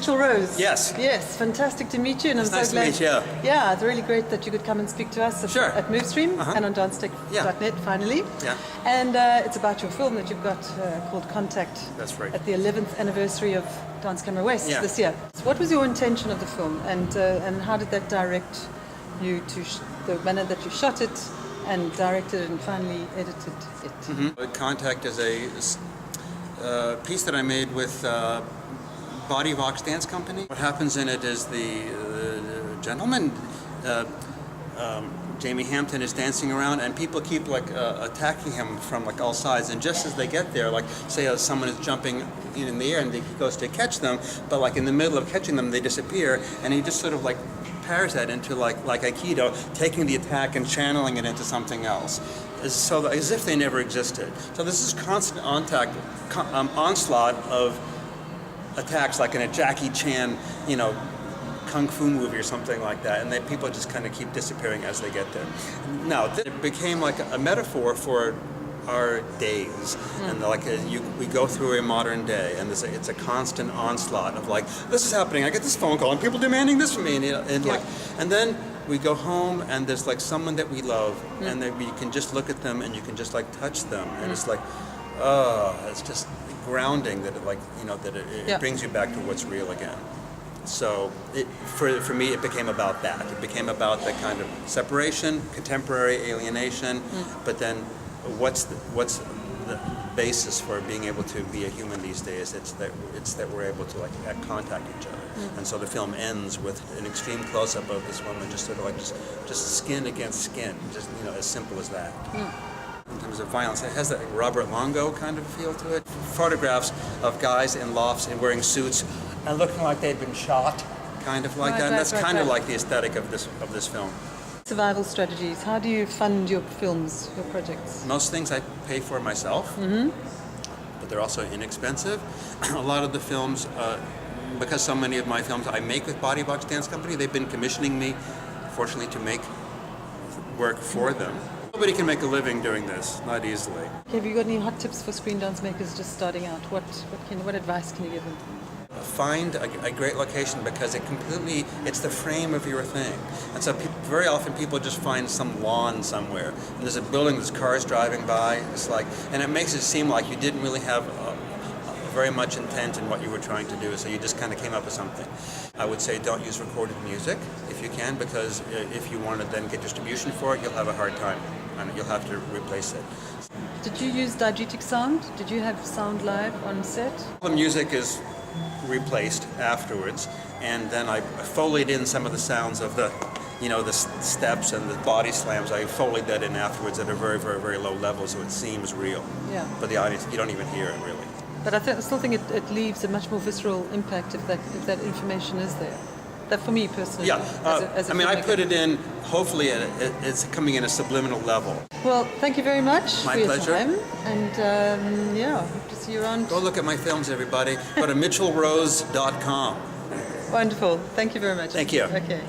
Mitchell Rose. Yes. Yes, fantastic to meet you, and It's I'm nice so glad. to meet you. Yeah, it's really great that you could come and speak to us at MoveStream and on DanceTech.net finally. Yeah. And it's about your film that you've got called Contact. That's right. At the 11th anniversary of Dance Camera West this year. What was your intention of the film, and how did that direct you to the manner that you shot it and directed it and finally edited it? Mm-hmm. Contact is a piece that I made with Body Vox Dance Company. What happens in it is the gentleman, Jamie Hampton, is dancing around, and people keep attacking him from all sides. And just as they get there, say someone is jumping in the air and he goes to catch them, but in the middle of catching them, they disappear, and he just sort of parries that into like Aikido, taking the attack and channeling it into something else, so as if they never existed. So this is constant onslaught of attacks, like in a Jackie Chan, kung fu movie or something like that, and then people just kind of keep disappearing as they get there. Now, it became like a metaphor for our days, and we go through a modern day, and it's a constant onslaught of this is happening. I get this phone call, and people demanding this from me, and then we go home, and there's someone that we love, and then you can just look at them, and you can just touch them, and it's it's just grounding that it brings you back to what's real again. So for me, it became about that. It became about that kind of separation, contemporary alienation, but then what's the basis for being able to be a human these days? It's that we're able to contact each other. And so the film ends with an extreme close-up of this woman just sort of just skin against skin, just as simple as that. In terms of violence, it has that Robert Longo kind of feel to it. Photographs of guys in lofts and wearing suits and looking like they'd been shot, kind of like that. And that's kind of like the aesthetic of this film. Survival strategies. How do you fund your films, your projects? Most things I pay for myself, but they're also inexpensive. A lot of the films, because so many of my films I make with Body Vox Dance Company, they've been commissioning me, fortunately, to make work for them. Nobody can make a living doing this, not easily. Have you got any hot tips for screen dance makers just starting out? What advice can you give them? Find a great location, because it's the frame of your thing. And so very often people just find some lawn somewhere, and there's a building, there's cars driving by, and it makes it seem like you didn't really have very much intent in what you were trying to do, so you just kind of came up with something. I would say don't use recorded music if you can, because if you want to then get distribution for it, you'll have a hard time, and you'll have to replace it. Did you use diegetic sound? Did you have sound live on set? The music is replaced afterwards, and then I foleyed in some of the sounds of the steps and the body slams. I foleyed that in afterwards at a very, very, very low level, so it seems real. Yeah. But the audience, you don't even hear it really. But I still think it leaves a much more visceral impact if that information is there. That for me personally. Yeah, as a I put it in, hopefully it's coming in a subliminal level. Well, thank you very much for your pleasure. time. And hope to see you around. Go look at my films, everybody. Go to mitchellrose.com. Wonderful. Thank you very much. Thank you. Okay.